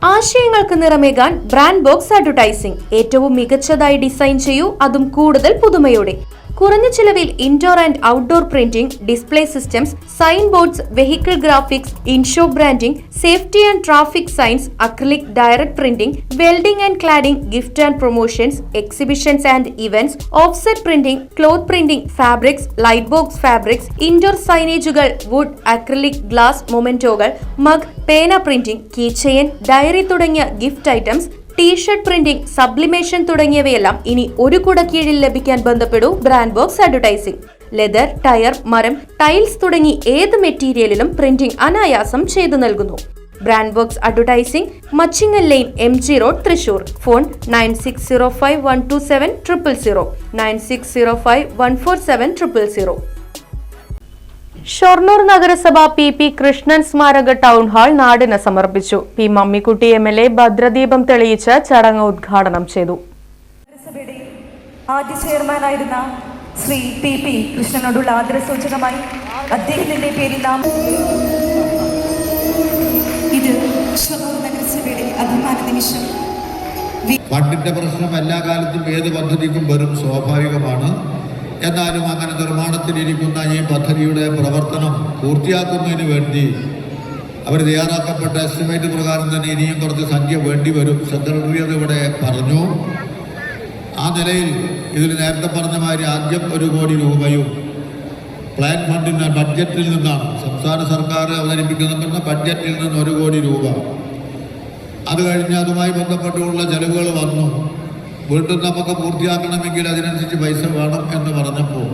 ആശയങ്ങൾക്ക് നിറമേകാൻ brand box advertising ഏറ്റവും മികച്ചതായി ഡിസൈൻ ചെയ്യൂ, അതും കൂടുതൽ പുതുമയോടെ. കുറഞ്ഞ ചിലവിൽ indoor and outdoor printing, display systems, sign boards, vehicle graphics, in shop branding, safety and traffic signs, acrylic direct printing, welding and cladding, gift and promotions, exhibitions and events, offset printing, cloth printing, fabrics, light box fabrics, indoor സൈനേജുകൾ, wood, acrylic glass മൊമെന്റോകൾ, mug, പേന printing, key chain, diary തുടങ്ങിയ gift items, T shirt printing, sublimation തുടങ്ങിയവയെല്ലാം ഇനി ഒരു കുട കീഴിൽ ലഭിക്കാൻ ബന്ധപ്പെടൂ brand box advertising. Leather, tyre, മരം, ടൈൽസ് തുടങ്ങി ഏത് മെറ്റീരിയലിലും പ്രിന്റിംഗ് അനായാസം ചെയ്തു നൽകുന്നു. Brand box advertising, Machingal line, MG road, Thrissur. Phone 9605127000, 9605147000. Shoranur നഗരസഭ PP കൃഷ്ണൻ സ്മാരക ടൗൺ ഹാൾ നാടിന് സമർപ്പിച്ചു. P മമ്മിക്കുട്ടി MLA ഭദ്രദീപം തെളിയിച്ച് ചടങ്ങ് ഉദ്ഘാടനം ചെയ്തു. നഗരസഭയുടെ ആദ്യ ചെയർമാനായിരുന്ന ശ്രീ PP കൃഷ്ണനോടുള്ള ആദരസൂചകമായി അദ്ദേഹത്തിന്റെ പേരിൽ ഇത് ഷൊർണൂർ നഗരസഭയുടെ അഭിമാന നിമിഷം. ഫണ്ടിന്റെ പ്രശ്നം എല്ലാ കാലത്തും ഏത് പദ്ധതിക്കും വരും, സ്വാഭാവികമാണ്. എന്നാലും അങ്ങനെ നിർമ്മാണത്തിലിരിക്കുന്ന ഈ പദ്ധതിയുടെ പ്രവർത്തനം പൂർത്തിയാക്കുന്നതിന് വേണ്ടി അവർ തയ്യാറാക്കപ്പെട്ട എസ്റ്റിമേറ്റ് പ്രകാരം തന്നെ ഇനിയും കുറച്ച് സംഖ്യ വേണ്ടി വരും. സെക്രട്ടറി അത് ഇവിടെ പറഞ്ഞു. ആ നിലയിൽ ഇതിൽ നേരത്തെ പറഞ്ഞ മാതിരി ആദ്യം 1 കോടി രൂപയും പ്ലാൻ ഫണ്ടിൻ്റെ ബഡ്ജറ്റിൽ നിന്നാണ്, സംസ്ഥാന സർക്കാർ അവതരിപ്പിക്കുന്ന ബഡ്ജറ്റിൽ നിന്ന് 1 കോടി രൂപ. അത് കഴിഞ്ഞ് അതുമായി ബന്ധപ്പെട്ടുള്ള ചെലവുകൾ വന്നു. വീണ്ടും നമുക്ക് പൂർത്തിയാക്കണമെങ്കിൽ അതിനനുസരിച്ച് പൈസ വേണം എന്ന് പറഞ്ഞപ്പോൾ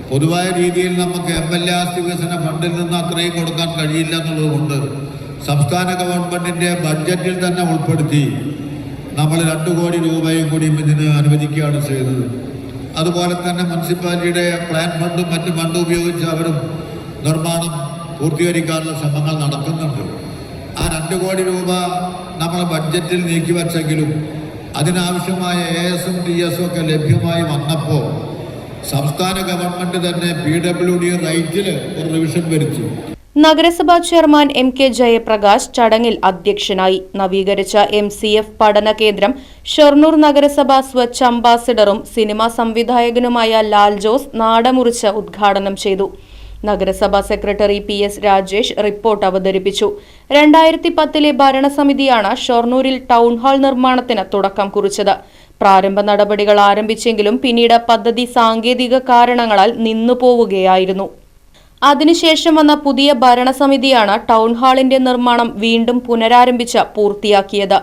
പൊതുവായ രീതിയിൽ നമുക്ക് MLA ആസ്തി വികസന ഫണ്ടിൽ നിന്ന് അത്രയും കൊടുക്കാൻ കഴിയില്ല എന്നുള്ളതുകൊണ്ട് സംസ്ഥാന ഗവൺമെൻറ്റിൻ്റെ ബഡ്ജറ്റിൽ തന്നെ ഉൾപ്പെടുത്തി നമ്മൾ 2 കോടി രൂപയും കൂടി ഇതിന് അനുവദിക്കുകയാണ് ചെയ്തത്. അതുപോലെ തന്നെ മുനിസിപ്പാലിറ്റിയുടെ പ്ലാൻ ഫണ്ടും മറ്റ് ഫണ്ടും ഉപയോഗിച്ച് അവരും നിർമ്മാണം പൂർത്തീകരിക്കാനുള്ള ശ്രമങ്ങൾ നടത്തുന്നുണ്ട്. ആ 2 കോടി രൂപ നമ്മൾ ബഡ്ജറ്റിൽ നീക്കിവെച്ചെങ്കിലും അതിനാവശ്യമായ AS-ഉം TS-ഉം ഒക്കെ ലഭ്യമായി വന്നപ്പോൾ സംസ്ഥാന ഗവൺമെന്റ് തന്നെ PWD റൈറ്റിൽ ഒരു റിവിഷൻ വരുത്തി. നഗരസഭാ ചെയർമാൻ MK ജയപ്രകാശ് ചടങ്ങിൽ അധ്യക്ഷനായി. നവീകരിച്ച MCF പഠന കേന്ദ്രം ഷൊർണൂർ നഗരസഭ സ്വച്ഛ് അംബാസിഡറും സിനിമാ സംവിധായകനുമായ ലാൽ ജോസ് നാടമുറിച്ച് ഉദ്ഘാടനം ചെയ്തു. നഗരസഭാ സെക്രട്ടറി PS രാജേഷ് റിപ്പോർട്ട് അവതരിപ്പിച്ചു. 2010 ഭരണസമിതിയാണ് ഷൊർണൂരിൽ ടൗൺ ഹാൾ നിർമ്മാണത്തിന് തുടക്കം കുറിച്ചത്. പ്രാരംഭ നടപടികൾ ആരംഭിച്ചെങ്കിലും പിന്നീട് പദ്ധതി സാങ്കേതിക കാരണങ്ങളാൽ നിന്നുപോവുകയായിരുന്നു. അതിനുശേഷം വന്ന പുതിയ ഭരണസമിതിയാണ് ടൗൺ ഹാളിന്റെ നിർമ്മാണം വീണ്ടും പുനരാരംഭിച്ച് പൂർത്തിയാക്കിയത്.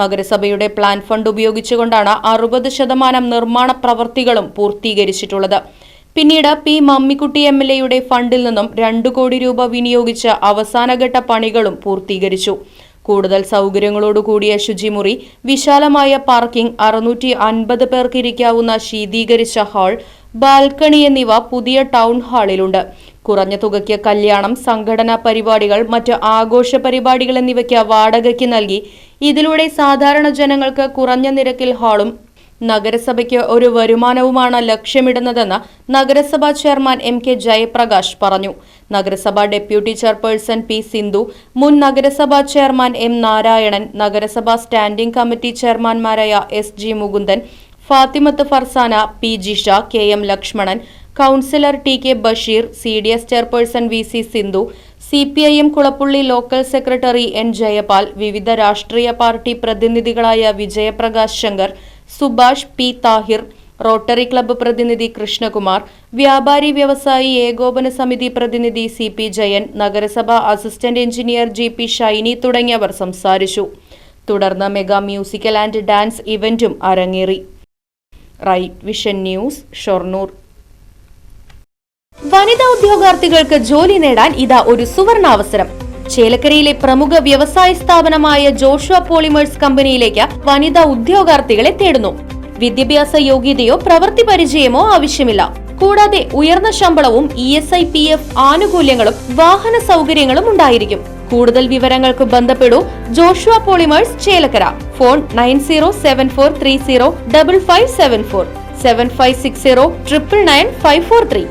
നഗരസഭയുടെ പ്ലാൻ ഫണ്ട് ഉപയോഗിച്ചുകൊണ്ടാണ് 60% നിർമ്മാണ പ്രവൃത്തികളും പൂർത്തീകരിച്ചിട്ടുള്ളത്. പിന്നീട് P മമ്മിക്കുട്ടി MLAയുടെ ഫണ്ടിൽ നിന്നും 2 കോടി രൂപ വിനിയോഗിച്ച് അവസാനഘട്ട പണികളും പൂർത്തീകരിച്ചു. കൂടുതൽ സൗകര്യങ്ങളോടുകൂടിയ ശുചിമുറി, വിശാലമായ പാർക്കിംഗ്, 650 പേർക്ക് ഇരിക്കാവുന്ന ശീതീകരിച്ച ഹാൾ, ബാൽക്കണി എന്നിവ പുതിയ ടൗൺ ഹാളിലുണ്ട്. കുറഞ്ഞ തുകയ്ക്ക് കല്യാണം, സംഘടനാ പരിപാടികൾ, മറ്റ് ആഘോഷ പരിപാടികൾ എന്നിവയ്ക്ക് വാടകയ്ക്ക് നൽകി. ഇതിലൂടെ സാധാരണ ജനങ്ങൾക്ക് കുറഞ്ഞ നിരക്കിൽ ഹാളും നഗരസഭയ്ക്ക് ഒരു വരുമാനവുമാണ് ലക്ഷ്യമിടുന്നതെന്ന് നഗരസഭാ ചെയർമാൻ MK ജയപ്രകാശ് പറഞ്ഞു. നഗരസഭാ ഡെപ്യൂട്ടി ചെയർപേഴ്സൺ P സിന്ധു, മുൻ നഗരസഭാ ചെയർമാൻ M നാരായണൻ, നഗരസഭാ സ്റ്റാൻഡിംഗ് കമ്മിറ്റി ചെയർമാൻമാരായ SG Mukundan, Fathimath Farsana, P Jisha, KM Lakshmanan, councillor TK Basheer, CDS chairperson VC Sindhu, CPIM Kulappully local secretary N Jayapal, വിവിധ രാഷ്ട്രീയ പാർട്ടി പ്രതിനിധികളായ Vijayaprakash Shankar, Subhash P Thahir, rotary club പ്രതിനിധി കൃഷ്ണകുമാർ, വ്യാപാരി വ്യവസായി ഏകോപന സമിതി പ്രതിനിധി CP ജയൻ, നഗരസഭാ അസിസ്റ്റന്റ് എഞ്ചിനീയർ GP ഷൈനി തുടങ്ങിയവർ സംസാരിച്ചു. തുടർന്ന് മെഗാ മ്യൂസിക്കൽ ആൻഡ് ഡാൻസ് ഇവന്റും അരങ്ങേറി. Right Vision News, Shoranur. വനിതാ ഉദ്യോഗാർത്ഥികൾക്ക് ജോലി നേടാൻ ഇതാ ഒരു സുവർണാവസരം. ചേലക്കരയിലെ പ്രമുഖ വ്യവസായ സ്ഥാപനമായ ജോഷുവ പോളിമേഴ്സ് കമ്പനിയിലേക്ക് വനിതാ ഉദ്യോഗാർത്ഥികളെ തേടുന്നു. വിദ്യാഭ്യാസ യോഗ്യതയോ പ്രവൃത്തി പരിചയമോ ആവശ്യമില്ല. കൂടാതെ ഉയർന്ന ശമ്പളവും ESI PF ആനുകൂല്യങ്ങളും വാഹന സൗകര്യങ്ങളും ഉണ്ടായിരിക്കും. കൂടുതൽ വിവരങ്ങൾക്ക് ബന്ധപ്പെടൂ ജോഷുവ പോളിമേഴ്സ് ചേലക്കര. ഫോൺ 9074305574, 7560 999 543.